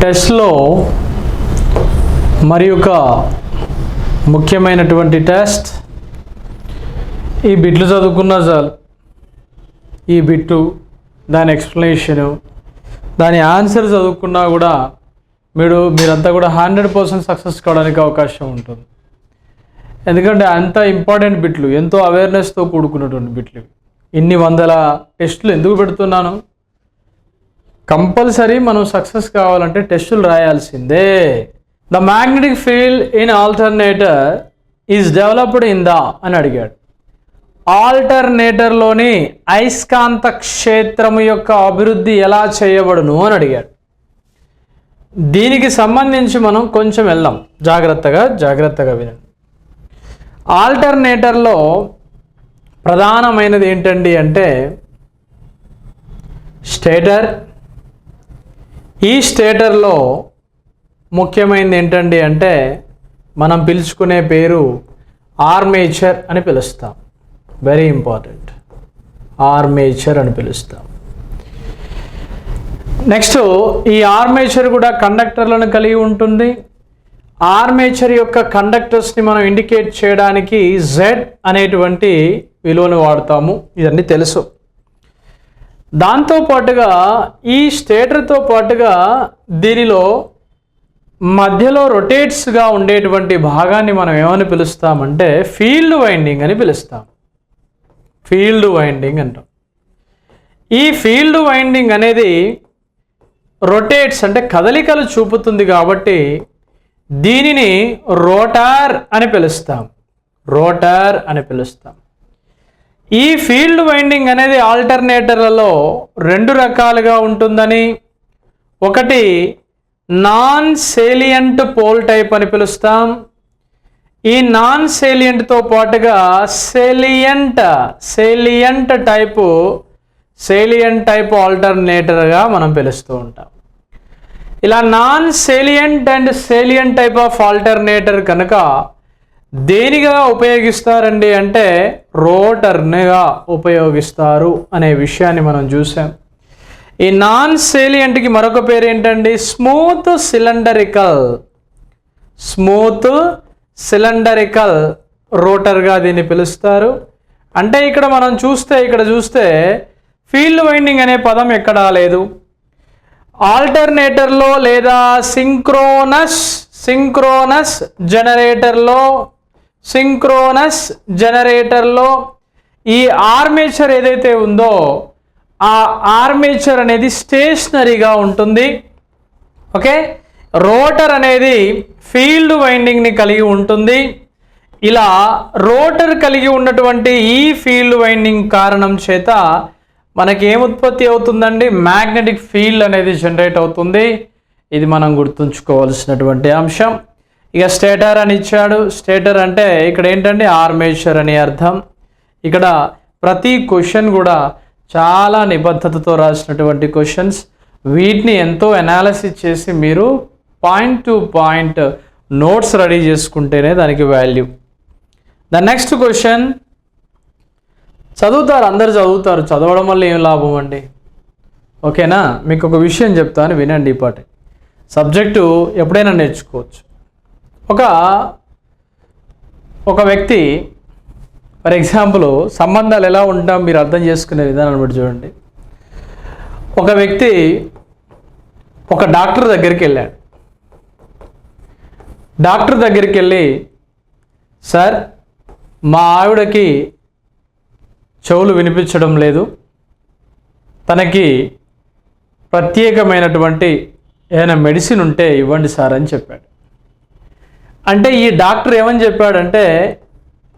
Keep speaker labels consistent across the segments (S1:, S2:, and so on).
S1: టెస్ట్లో మరి ఒక ముఖ్యమైనటువంటి టెస్ట్. ఈ బిట్లు చదువుకున్నా చాలు. ఈ బిట్టు, దాని ఎక్స్ప్లెనేషను, దాని ఆన్సర్ చదువుకున్నా కూడా మీరంతా కూడా 100% సక్సెస్ కావడానికి అవకాశం ఉంటుంది. ఎందుకంటే అంత ఇంపార్టెంట్ బిట్లు, ఎంతో అవేర్నెస్తో కూడుకున్నటువంటి బిట్లు. ఇన్ని వందల టెస్టులు ఎందుకు పెడుతున్నాను? కంపల్సరీ మనం సక్సెస్ కావాలంటే టెస్టులు రాయాల్సిందే. The magnetic field in alternator is developed in the అని అడిగాడు. ఆల్టర్నేటర్లోని అయస్కాంత క్షేత్రము యొక్క అభివృద్ధి ఎలా చేయబడును అని అడిగాడు. దీనికి సంబంధించి మనం కొంచెం వెళ్దాం. జాగ్రత్తగా వినండి. ఆల్టర్నేటర్లో ప్రధానమైనది ఏంటండి అంటే స్టేటర్. ఈ స్టేటర్లో ముఖ్యమైనది ఏంటండి అంటే మనం పిలుచుకునే పేరు ఆర్మేచర్ అని పిలుస్తాం. వెరీ ఇంపార్టెంట్, ఆర్మేచర్ అని పిలుస్తాం. నెక్స్ట్, ఈ ఆర్మేచర్ కూడా కండక్టర్లను కలిగి ఉంటుంది. ఆర్మేచర్ యొక్క కండక్టర్స్ని మనం ఇండికేట్ చేయడానికి Z అనేటువంటి విలువను వాడతాము. ఇవన్నీ తెలుసు. దాంతోపాటుగా ఈ స్టేటర్తో పాటుగా దీనిలో మధ్యలో రొటేట్స్గా ఉండేటువంటి భాగాన్ని మనం ఏమని పిలుస్తామంటే ఫీల్డ్ వైండింగ్ అని పిలుస్తాం. ఫీల్డ్ వైండింగ్ అంటాం. ఈ ఫీల్డ్ వైండింగ్ అనేది రొటేట్స్ అంటే కదలికలు చూపుతుంది కాబట్టి దీనిని రోటార్ అని పిలుస్తాం. రోటార్ అని పిలుస్తాం. ఈ ఫీల్డ్ వైండింగ్ అనేది ఆల్టర్నేటర్లలో రెండు రకాలుగా ఉంటుందని, ఒకటి నాన్ సేలియంట్ పోల్ టైప్ అని పిలుస్తాం. ఈ నాన్ సేలియంట్తో పాటుగా సేలియంట్ టైప్ ఆల్టర్నేటర్గా మనం పిలుస్తూ ఉంటాం. ఇలా non salient and salient type of alternator కనుక దేనిగా ఉపయోగిస్తారండి అంటే రోటర్నిగా ఉపయోగిస్తారు అనే విషయాన్ని మనం చూసాం. ఈ నాన్ సేలియంట్కి మరొక పేరు ఏంటండి? స్మూత్ సిలిండరికల్ రోటర్గా దీన్ని పిలుస్తారు. అంటే ఇక్కడ మనం చూస్తే ఫీల్డ్ వైండింగ్ అనే పదం ఎక్కడా లేదు. ఆల్టర్నేటర్లో లేదా సింక్రోనస్ జనరేటర్లో ఈ ఆర్మేచర్ ఏదైతే ఉందో ఆ ఆర్మేచర్ అనేది స్టేషనరీగా ఉంటుంది. ఓకే, రోటర్ అనేది ఫీల్డ్ వైండింగ్ని కలిగి ఉంటుంది. ఇలా రోటర్ కలిగి ఉన్నటువంటి ఈ ఫీల్డ్ వైండింగ్ కారణం చేత మనకి ఏం ఉత్పత్తి అవుతుందండి? మ్యాగ్నెటిక్ ఫీల్డ్ అనేది జనరేట్ అవుతుంది. ఇది మనం గుర్తుంచుకోవాల్సినటువంటి అంశం. ఇక స్టేటర్ అని ఇచ్చాడు. స్టేటర్ అంటే ఇక్కడ ఏంటంటే ఆర్మేచర్ అని అర్థం. ఇక్కడ ప్రతి క్వశ్చన్ కూడా చాలా నిబద్ధతతో రాసినటువంటి క్వశ్చన్స్. వీటిని ఎంతో అనాలిసిస్ చేసి మీరు point to point notes ready చేసుకుంటేనే దానికి వాల్యూ. ద నెక్స్ట్ క్వశ్చన్ అందరు చదువుతారు. చదవడం వల్ల ఏం లాభం అండి? ఓకేనా? మీకు ఒక విషయం చెప్తాను, వినండి. ఈ పాట సబ్జెక్టు ఎప్పుడైనా నేర్చుకోవచ్చు. ఒక వ్యక్తి, ఫర్ ఎగ్జాంపుల్, సంబంధాలు ఎలా ఉంటాం మీరు అర్థం చేసుకునే విధానం బట్టి చూడండి. ఒక వ్యక్తి ఒక డాక్టర్ దగ్గరికి వెళ్ళాడు. డాక్టర్ దగ్గరికి వెళ్ళి, సార్ మా ఆవిడకి చెవులు వినిపించడం లేదు, తనకి ప్రత్యేకమైనటువంటి ఏదైనా మెడిసిన్ ఉంటే ఇవ్వండి సార్ అని చెప్పాడు. అంటే ఈ డాక్టర్ ఏమని చెప్పాడంటే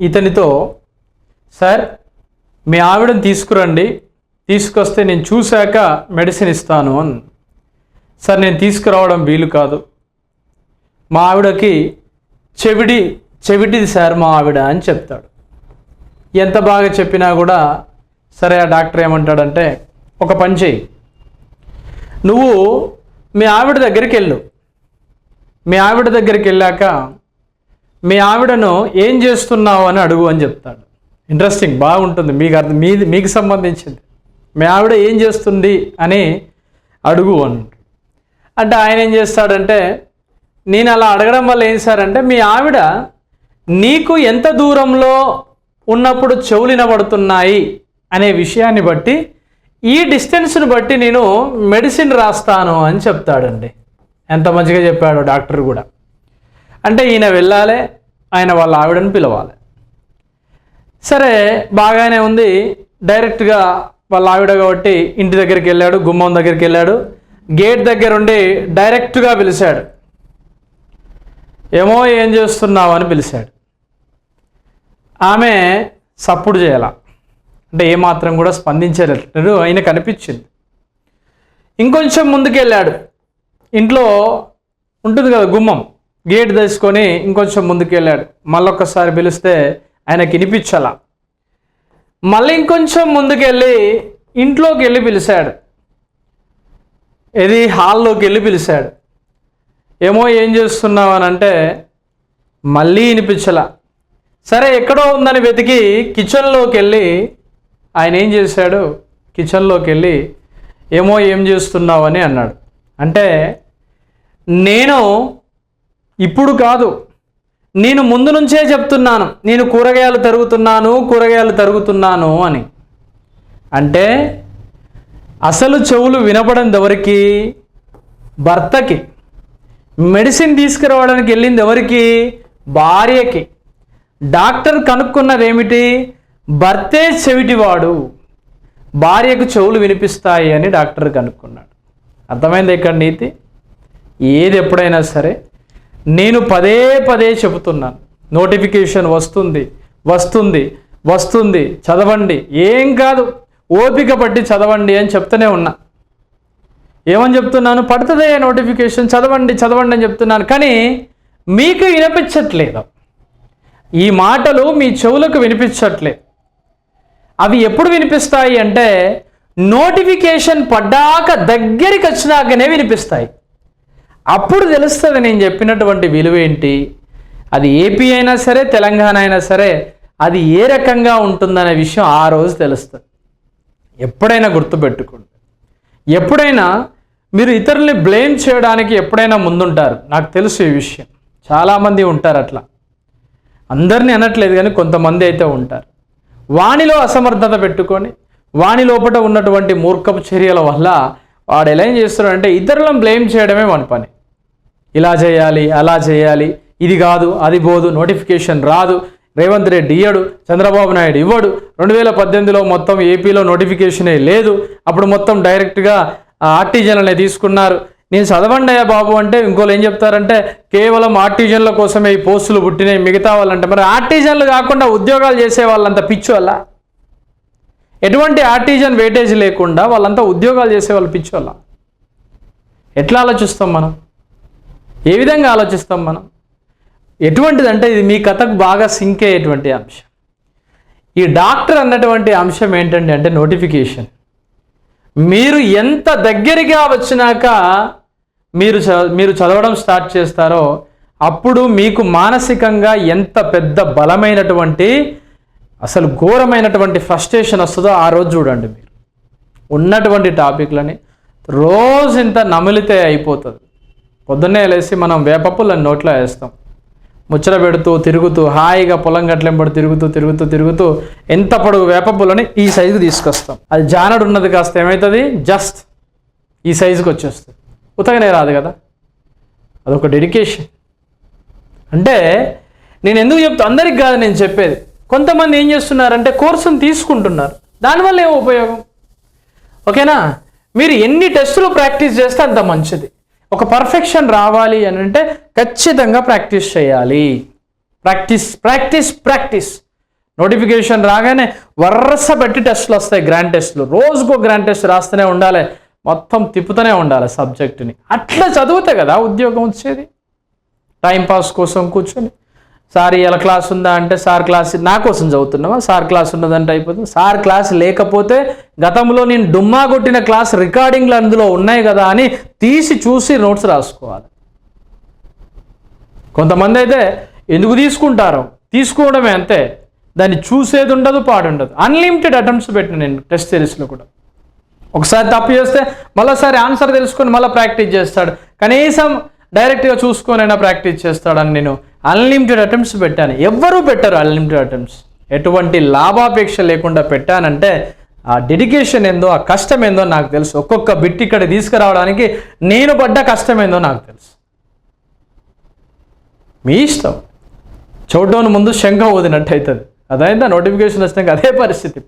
S1: ఇతనితో, సార్ మీ ఆవిడని తీసుకురండి, తీసుకొస్తే నేను చూశాక మెడిసిన్ ఇస్తాను అని. సార్ నేను తీసుకురావడం వీలు కాదు, మా ఆవిడకి చెవిటిది సార్ మా ఆవిడ అని చెప్తాడు. ఎంత బాగా చెప్పినా కూడా సరే, ఆ డాక్టర్ ఏమంటాడంటే ఒక పని చెయ్యి, నువ్వు మీ ఆవిడ దగ్గరికి వెళ్ళు, మీ ఆవిడ దగ్గరికి వెళ్ళాక మీ ఆవిడను ఏం చేస్తున్నావు అని అడుగు అని చెప్తాడు. ఇంట్రెస్టింగ్, బాగుంటుంది, మీకు సంబంధించింది. మీ ఆవిడ ఏం చేస్తుంది అని అడుగు అని. అంటే ఆయన ఏం చేస్తాడంటే, నేను అలా అడగడం వల్ల ఏం సార్ అంటే, మీ ఆవిడ నీకు ఎంత దూరంలో ఉన్నప్పుడు చెవులు వినబడుతున్నాయి అనే విషయాన్ని బట్టి ఈ డిస్టెన్స్ని బట్టి నేను మెడిసిన్ రాస్తాను అని చెప్తాడండి. ఎంత మంచిగా చెప్పాడు డాక్టర్ కూడా. అంటే ఈయన వెళ్ళాలి, ఆయన వాళ్ళ ఆవిడని పిలవాలి. సరే బాగానే ఉంది. డైరెక్ట్గా వాళ్ళ ఆవిడ కాబట్టి ఇంటి దగ్గరికి వెళ్ళాడు, గుమ్మం దగ్గరికి వెళ్ళాడు, గేట్ దగ్గర ఉండి డైరెక్ట్గా పిలిచాడు. ఏమో ఏం చేస్తున్నావు అని పిలిచాడు. ఆమె సప్పుడు చేయాల, అంటే ఏమాత్రం కూడా స్పందించేటట్టు ఆయన కనిపించింది. ఇంకొంచెం ముందుకెళ్ళాడు, ఇంట్లో ఉంటుంది కదా గుమ్మం, గేట్ తీసుకొని ఇంకొంచెం ముందుకెళ్ళాడు. మళ్ళొక్కసారి పిలిస్తే ఆయనకి వినిపించాల. మళ్ళీ ఇంకొంచెం ముందుకెళ్ళి ఇంట్లోకి వెళ్ళి పిలిచాడు, ఇది హాల్లోకి వెళ్ళి పిలిచాడు. ఏమో ఏం చేస్తున్నావు అని అంటే మళ్ళీ వినిపించలా. సరే ఎక్కడో ఉందని వెతికి కిచెన్లోకి వెళ్ళి ఆయన ఏం చేశాడు, కిచెన్లోకి వెళ్ళి ఏమో ఏం చేస్తున్నావు అని అన్నాడు. అంటే నేను ఇప్పుడు కాదు, నేను ముందు నుంచే చెప్తున్నాను, నేను కూరగాయలు తరుగుతున్నాను అని. అంటే అసలు చెవులు వినపడింది ఎవరికి? భర్తకి. మెడిసిన్ తీసుకురావడానికి వెళ్ళింది ఎవరికి? భార్యకి. డాక్టర్ కనుక్కున్నది ఏమిటి? భర్తే చెవిటివాడు, భార్యకు చెవులు వినిపిస్తాయి అని డాక్టర్ కనుక్కున్నాడు. అర్థమైంది ఇక్కడ నీతి? ఏది ఎప్పుడైనా సరే నేను పదే పదే చెబుతున్నాను, నోటిఫికేషన్ వస్తుంది, చదవండి, ఏం కాదు ఓపిక పట్టి చదవండి అని చెప్తూనే ఉన్నా. ఏమని చెప్తున్నాను? పడుతుందే నోటిఫికేషన్, చదవండి అని చెప్తున్నాను. కానీ మీకు వినిపించట్లేదు, ఈ మాటలు మీ చెవులకు వినిపించట్లేదు. అవి ఎప్పుడు వినిపిస్తాయి అంటే నోటిఫికేషన్ పడ్డాక దగ్గరికి వచ్చినాకనే వినిపిస్తాయి. అప్పుడు తెలుస్తుంది నేను చెప్పినటువంటి విలువ ఏంటి. అది ఏపీ అయినా సరే, తెలంగాణ అయినా సరే, అది ఏ రకంగా ఉంటుందనే విషయం ఆ రోజు తెలుస్తుంది. ఎప్పుడైనా గుర్తుపెట్టుకోండి, ఎప్పుడైనా మీరు ఇతరుల్ని బ్లేమ్ చేయడానికి ఎప్పుడైనా ముందుంటారు. నాకు తెలుసు ఈ విషయం, చాలామంది ఉంటారు అట్లా. అందరినీ అనట్లేదు కానీ కొంతమంది అయితే ఉంటారు. వానిలో అసమర్థత పెట్టుకొని వాని లోపల ఉన్నటువంటి మూర్ఖపు చర్యల వల్ల వాడు ఎలా ఏం చేస్తున్నాడంటే ఇతరులను బ్లేమ్ చేయడమే వాని పని. ఇలా చేయాలి, అలా చేయాలి, ఇది కాదు, అది పోదు, నోటిఫికేషన్ రాదు, రేవంత్ రెడ్డి ఇయ్యడు, చంద్రబాబు నాయుడు ఇవ్వడు, 2018లో మొత్తం ఏపీలో నోటిఫికేషనే లేదు, అప్పుడు మొత్తం డైరెక్ట్గా ఆర్టిజన్లనే తీసుకున్నారు. నేను చదవండి అయ్యా బాబు అంటే ఇంకోళ్ళు ఏం చెప్తారంటే కేవలం ఆర్టిజన్ల కోసమే ఈ పోస్టులు పుట్టినాయి, మిగతా వాళ్ళంటే మరి ఆర్టిజన్లు కాకుండా ఉద్యోగాలు చేసే వాళ్ళంతా పిచ్చు వల్ల, ఎటువంటి ఆర్టిజన్ వెయిటేజ్ లేకుండా వాళ్ళంతా ఉద్యోగాలు చేసేవాళ్ళు పిచ్చు వల్ల. ఎట్లా ఆలోచిస్తాం మనం? ఏ విధంగా ఆలోచిస్తాం మనం? ఎటువంటిదంటే ఇది మీ కథకు బాగా సింక్ అయ్యేటువంటి అంశం. ఈ డాక్టర్ అన్నటువంటి అంశం ఏంటండి అంటే నోటిఫికేషన్. మీరు ఎంత దగ్గరగా వచ్చినాక మీరు చదవడం స్టార్ట్ చేస్తారో అప్పుడు మీకు మానసికంగా ఎంత పెద్ద బలమైనటువంటి అసలు ఘోరమైనటువంటి ఫ్రస్ట్రేషన్ వస్తుందో ఆ రోజు చూడండి. మీరు ఉన్నటువంటి టాపిక్లని రోజు ఇంత నమిలితే అయిపోతుంది. పొద్దున్నే లేసి మనం వేపపుల్లని నోట్లో వేస్తాం, ముచ్చట పెడుతూ తిరుగుతూ హాయిగా పొలం గట్లెంబడి తిరుగుతూ ఎంత పొడుగు వేపపుల్లని ఈ సైజుకి తీసుకొస్తాం. అది జానడు ఉన్నది కాస్త ఏమవుతుంది, జస్ట్ ఈ సైజుకి వచ్చేస్తుంది. ఉతగనే రాదు కదా, అదొక డెడికేషన్. అంటే నేను ఎందుకు చెప్తా, అందరికి కాదు నేను చెప్పేది. కొంతమంది ఏం చేస్తున్నారంటే కోర్సును తీసుకుంటున్నారు, దానివల్ల ఏం ఉపయోగం? ఓకేనా? మీరు ఎన్ని టెస్టులు ప్రాక్టీస్ చేస్తే అంత మంచిది. ఒక పర్ఫెక్షన్ రావాలి అని అంటే ఖచ్చితంగా ప్రాక్టీస్ చేయాలి. ప్రాక్టీస్. నోటిఫికేషన్ రాగానే వరుస పెట్టి టెస్టులు వస్తాయి, గ్రాండ్ టెస్టులు. రోజుకో గ్రాండ్ టెస్ట్ రాస్తూనే ఉండాలి, మొత్తం తిప్పుతూనే ఉండాలి సబ్జెక్టుని. అట్లా చదివితే కదా ఉద్యోగం వచ్చేది. టైంపాస్ కోసం కూర్చొని సార్ ఇలా క్లాస్ ఉందా అంటే సార్ క్లాస్ నా కోసం చదువుతున్నావా, సార్ క్లాస్ ఉన్నదంటే అయిపోతుంది. సార్ క్లాస్ లేకపోతే గతంలో నేను డుమ్మా కొట్టిన క్లాస్ రికార్డింగ్లు అందులో ఉన్నాయి కదా అని తీసి చూసి నోట్స్ రాసుకోవాలి. కొంతమంది అయితే ఎందుకు తీసుకుంటారో, తీసుకోవడమే అంతే, దాన్ని చూసేది ఉండదు, పాడుండదు. అన్లిమిటెడ్ అటెంప్ట్స్ పెట్టిన నేను టెస్ట్ సిరీస్లో కూడా ఒకసారి తప్పు చేస్తే మళ్ళీసారి ఆన్సర్ తెలుసుకొని మళ్ళీ ప్రాక్టీస్ చేస్తాడు. కనీసం డైరెక్ట్గా చూసుకొనైనా ప్రాక్టీస్ చేస్తాడని నేను అన్లిమిటెడ్ అటెంప్ట్స్ పెట్టాను. ఎవ్వరూ పెట్టారు అన్లిమిటెడ్ అటెంప్ట్స్. ఎటువంటి లాభాపేక్ష లేకుండా పెట్టానంటే ఆ డెడికేషన్ ఏందో, ఆ కష్టం ఏందో నాకు తెలుసు. ఒక్కొక్క బిట్ ఇక్కడ తీసుకురావడానికి నేను పడ్డ కష్టం ఏందో నాకు తెలుసు. మీ ఇష్టం. చూడటం ముందు శంఖ ఊదినట్టు అవుతుంది. అదైతే నోటిఫికేషన్ వచ్చినాక అదే పరిస్థితి.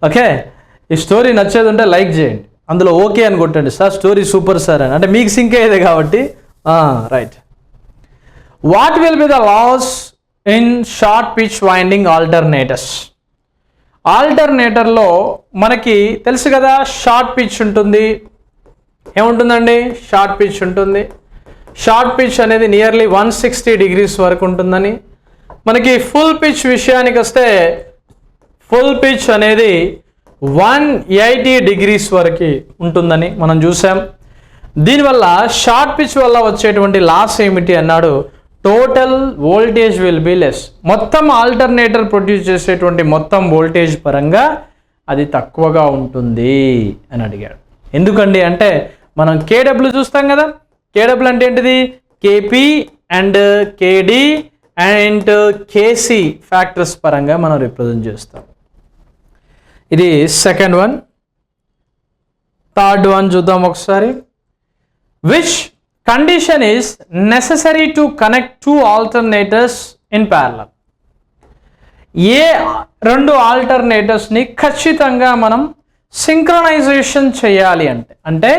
S1: ఓకే, ఈ స్టోరీ నచ్చేది ఉంటే లైక్ చేయండి, అందులో ఓకే అని కొట్టండి. సార్ స్టోరీ సూపర్ సార్ అని, అంటే మీకు సింక్ అయ్యేది కాబట్టి. Right. What will be the loss in short pitch winding alternators? ఆల్టర్నేటర్లో మనకి తెలుసు కదా, షార్ట్ పిచ్ ఉంటుంది. ఏముంటుందండి? షార్ట్ పిచ్ ఉంటుంది. షార్ట్ పిచ్ అనేది నియర్లీ 160 degrees వరకు ఉంటుందని. మనకి ఫుల్ పిచ్ విషయానికి వస్తే ఫుల్ పిచ్ అనేది 180 degrees వరకు ఉంటుందని మనం చూసాం. దీనివల్ల షార్ట్ పిచ్ వల్ల వచ్చేటువంటి లాస్ ఏమిటి అన్నాడు, total voltage will be less. మొత్తం ఆల్టర్నేటర్ ప్రొడ్యూస్ చేసేటువంటి మొత్తం వోల్టేజ్ పరంగా అది తక్కువగా ఉంటుంది అని అడిగాడు. ఎందుకండి అంటే మనం కేడబ్ల్యూ చూస్తాం కదా. కేడబ్ల్యూ అంటే ఏంటిది? KP and KD and KC factors పరంగా మనం రిప్రజెంట్ చేస్తాం. ఇది సెకండ్ వన్. థర్డ్ వన్ చూద్దాం ఒకసారి. Which condition is necessary to connect two alternators in parallel? ఏ రెండు ఆల్టర్నేటర్స్ని ఖచ్చితంగా మనం సింక్రనైజేషన్ చేయాలి అంటే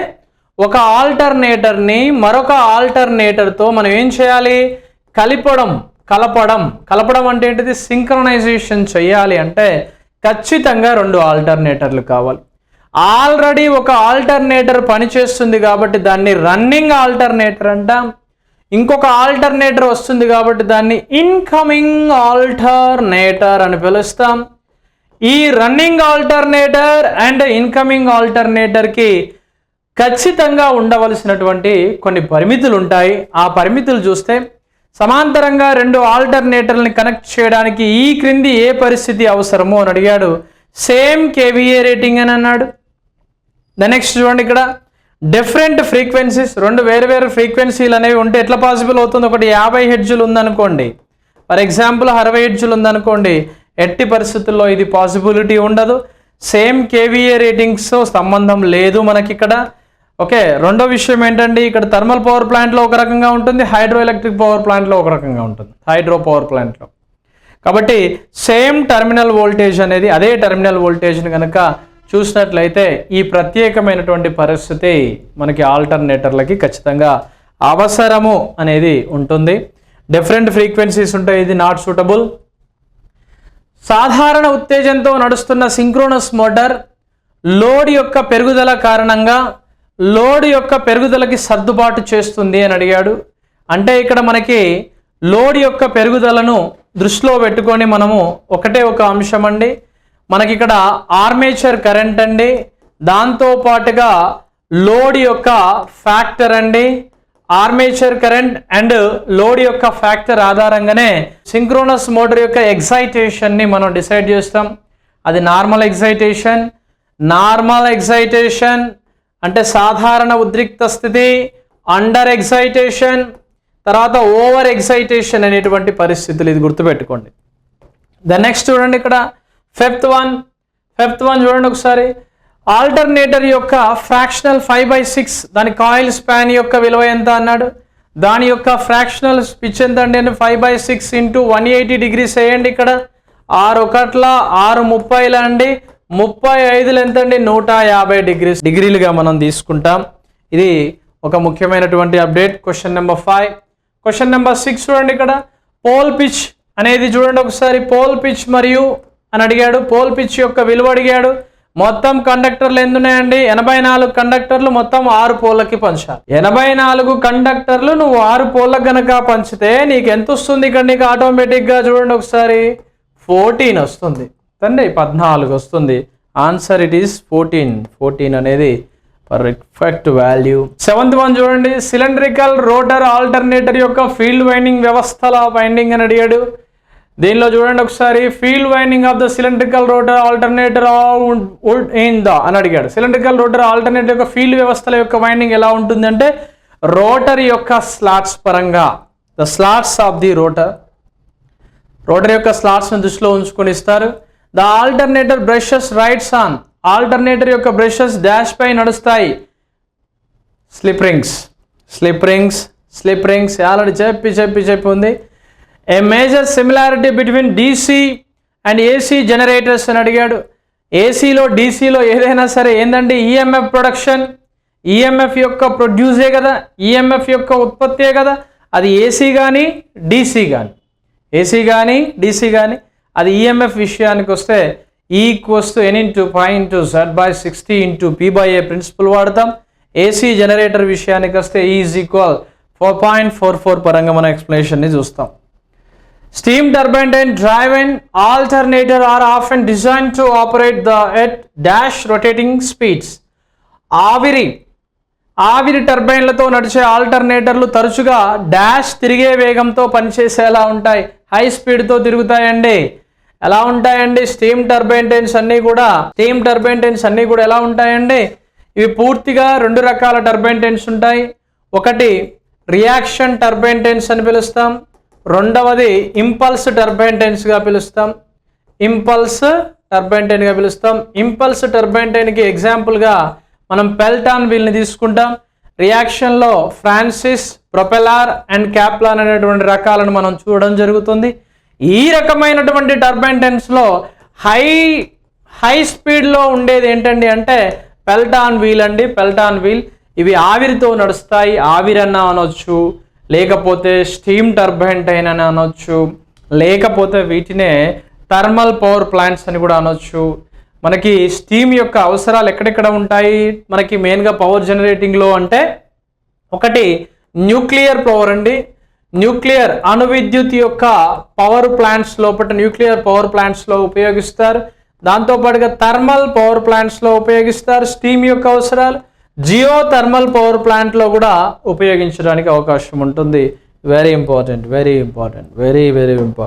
S1: ఒక ఆల్టర్నేటర్ని మరొక ఆల్టర్నేటర్తో మనం ఏం చేయాలి? కలపడం అంటే ఏంటిది? సింక్రనైజేషన్ చేయాలి అంటే ఖచ్చితంగా రెండు ఆల్టర్నేటర్లు కావాలి. ఆల్రెడీ ఒక ఆల్టర్నేటర్ పనిచేస్తుంది కాబట్టి దాన్ని రన్నింగ్ ఆల్టర్నేటర్ అంటాం. ఇంకొక ఆల్టర్నేటర్ వస్తుంది కాబట్టి దాన్ని ఇన్కమింగ్ ఆల్టర్నేటర్ అని పిలుస్తాం. ఈ రన్నింగ్ ఆల్టర్నేటర్ అండ్ ఇన్కమింగ్ ఆల్టర్నేటర్కి ఖచ్చితంగా ఉండవలసినటువంటి కొన్ని పరిమితులు ఉంటాయి. ఆ పరిమితులు చూస్తే సమాంతరంగా రెండు ఆల్టర్నేటర్ని కనెక్ట్ చేయడానికి ఈ క్రింది ఏ పరిస్థితి అవసరమో అని అడిగాడు. సేమ్ కేవీఏ రేటింగ్ అని అన్నాడు. నెక్స్ట్ చూడండి, ఇక్కడ డిఫరెంట్ ఫ్రీక్వెన్సీస్, రెండు వేరు ఫ్రీక్వెన్సీలు అనేవి ఉంటే ఎట్లా పాసిబుల్ అవుతుంది? ఒకటి 50 హెర్ట్జ్ ఉందనుకోండి, ఫర్ ఎగ్జాంపుల్ 60 హెర్ట్జ్ ఉందనుకోండి, ఎట్టి పరిస్థితుల్లో ఇది పాసిబిలిటీ ఉండదు. సేమ్ కేవీఏ రేటింగ్స్ సంబంధం లేదు మనకి ఇక్కడ. ఓకే, రెండో విషయం ఏంటంటే ఇక్కడ థర్మల్ పవర్ ప్లాంట్లో ఒక రకంగా ఉంటుంది, హైడ్రో ఎలక్ట్రిక్ పవర్ ప్లాంట్లో ఒక రకంగా ఉంటుంది, హైడ్రో పవర్ ప్లాంట్లో. కాబట్టి సేమ్ టెర్మినల్ వోల్టేజ్ అనేది అదే టెర్మినల్ వోల్టేజ్ని కనుక చూసినట్లయితే ఈ ప్రత్యేకమైనటువంటి పరిస్థితి మనకి ఆల్టర్నేటర్లకి ఖచ్చితంగా అవసరము అనేది ఉంటుంది. డిఫరెంట్ ఫ్రీక్వెన్సీస్ ఉంటాయి, ఇది నాట్ సూటబుల్. సాధారణ ఉత్తేజంతో నడుస్తున్న సింక్రోనస్ మోటార్ లోడ్ యొక్క పెరుగుదల కారణంగా లోడ్ యొక్క పెరుగుదలకి సర్దుబాటు చేస్తుంది అని అడిగాడు. అంటే ఇక్కడ మనకి లోడ్ యొక్క పెరుగుదలను దృష్టిలో పెట్టుకొని మనము ఒకటే ఒక అంశం అండి, మనకి ఇక్కడ ఆర్మేచర్ కరెంట్ అండి, దాంతో పాటుగా లోడ్ యొక్క ఫ్యాక్టర్ అండి. ఆర్మేచర్ కరెంట్ అండ్ లోడ్ యొక్క ఫ్యాక్టర్ ఆధారంగానే సింక్రోనస్ మోటార్ యొక్క ఎక్సైటేషన్ని మనం డిసైడ్ చేస్తాం. అది నార్మల్ ఎక్సైటేషన్ అంటే సాధారణ ఉద్రిక్త స్థితి, అండర్ ఎక్సైటేషన్, తర్వాత ఓవర్ ఎక్సైటేషన్ అనేటువంటి పరిస్థితులు. ఇది గుర్తుపెట్టుకోండి. నెక్స్ట్ చూడండి, ఇక్కడ ఫిఫ్త్ వన్ చూడండి ఒకసారి. ఆల్టర్నేటర్ యొక్క ఫ్రాక్షనల్ 5/6 దాని కాయిల్ స్పాన్ యొక్క విలువ ఎంత అన్నాడు. దాని యొక్క ఫ్రాక్షనల్ పిచ్ ఎంత అండి? 5/6 × 180 degrees వేయండి. ఇక్కడ 6 అండి, 35 ఎంత అండి? 150 డిగ్రీలుగా మనం తీసుకుంటాం. ఇది ఒక ముఖ్యమైనటువంటి update. Question number 5. Question number 6 చూడండి, ఇక్కడ పోల్ పిచ్ అనేది చూడండి ఒకసారి. పోల్ పిచ్ మరియు అని అడిగాడు. పోల్ పిచ్ యొక్క విలువ అడిగాడు. మొత్తం కండక్టర్లు ఎన్ని ఉన్నాయండి? 84 కండక్టర్లు మొత్తం 6 పోల్లకి పంచాలి. 84 కండక్టర్లు నువ్వు 6 పోల్లకు గనక పంచితే నీకు ఎంత వస్తుంది? ఇక్కడ నీకు ఆటోమేటిక్గా చూడండి ఒకసారి 14 వస్తుంది తండ్రి, 14 వస్తుంది. ఆన్సర్ ఇట్ ఈస్ 14 అనేది పర్ఫెక్ట్ వాల్యూ. 7th వన్ చూడండి. సిలిండ్రికల్ రోటర్ ఆల్టర్నేటర్ యొక్క ఫీల్డ్ వైండింగ్ వ్యవస్థల వైండింగ్ అని అడిగాడు. దీనిలో చూడండి ఒకసారి, field winding of the cylindrical rotor alternator in the అని అడిగాడు. సిలిండ్రికల్ రోటర్ ఆల్టర్నేటర్ యొక్క ఫీల్డ్ వ్యవస్థల యొక్క వైండింగ్ ఎలా ఉంటుందంటే రోటర్ యొక్క స్లాట్స్ పరంగా, the slots of the rotor యొక్క స్లాట్స్ని దృష్టిలో ఉంచుకొని ఇస్తారు. The alternator brushes rights on, alternator యొక్క బ్రషెస్ డాష్ పై నడుస్తాయి. స్లిప్ రింగ్స్ ఆల్రెడీ చెప్పి ఉంది. A major similarity between DC and AC generators అని అడిగాడు. ఏసీలో డీసీలో ఏదైనా సరే ఏందండి, ఈఎంఎఫ్ ప్రొడక్షన్, ఈఎంఎఫ్ యొక్క ప్రొడ్యూసే కదా, ఈఎంఎఫ్ యొక్క ఉత్పత్తే కదా. అది ఏసీ కానీ డీసీ కానీ అది ఈఎంఎఫ్ విషయానికి వస్తే E=N/Π/Z/60 ప్రిన్సిపల్ వాడతాం. ఏసీ జనరేటర్ విషయానికి వస్తే E=4.44 పరంగా మనం ఎక్స్ప్లెనేషన్ని చూస్తాం. Steam turbine and driven alternator are often designed to operate at dash rotating speeds. ఆవిరి టర్బైన్లతో నడిచే ఆల్టర్నేటర్లు తరచుగా డాష్ తిరిగే వేగంతో పనిచేసేలా ఉంటాయి, హై స్పీడ్తో తిరుగుతాయండి. ఎలా ఉంటాయండి స్టీమ్ టర్బైన్స్ అన్నీ కూడా ఎలా ఉంటాయండి, ఇవి పూర్తిగా 2 రకాల టర్బైన్స్ ఉంటాయి. ఒకటి రియాక్షన్ టర్బైన్స్ అని పిలుస్తాం, రెండవది ఇంపల్స్ టర్బైన్గా పిలుస్తాం. ఇంపల్స్ టర్బైన్కి ఎగ్జాంపుల్గా మనం పెల్టాన్ వీల్ని తీసుకుంటాం. రియాక్షన్లో ఫ్రాన్సిస్, ప్రొపెలార్ అండ్ క్యాప్లాన్ అనేటువంటి రకాలను మనం చూడడం జరుగుతుంది. ఈ రకమైనటువంటి టర్బైన్స్లో హై స్పీడ్లో ఉండేది ఏంటండి అంటే పెల్టాన్ వీల్. ఇవి ఆవిరితో నడుస్తాయి, ఆవిరన్నా అనొచ్చు, లేకపోతే స్టీమ్ టర్బైన్ అని అనొచ్చు, లేకపోతే వీటినే థర్మల్ పవర్ ప్లాంట్స్ అని కూడా అనొచ్చు. మనకి స్టీమ్ యొక్క అవసరాలు ఎక్కడెక్కడ ఉంటాయి మనకి మెయిన్గా పవర్ జనరేటింగ్లో అంటే, ఒకటి న్యూక్లియర్ పవర్ అండి. న్యూక్లియర్ అణు విద్యుత్ యొక్క పవర్ ప్లాంట్స్లో ఉపయోగిస్తారు. దాంతోపాటుగా థర్మల్ పవర్ ప్లాంట్స్లో ఉపయోగిస్తారు స్టీమ్ యొక్క అవసరాలు. జియో థర్మల్ పవర్ ప్లాంట్లో కూడా ఉపయోగించడానికి అవకాశం ఉంటుంది. Very important.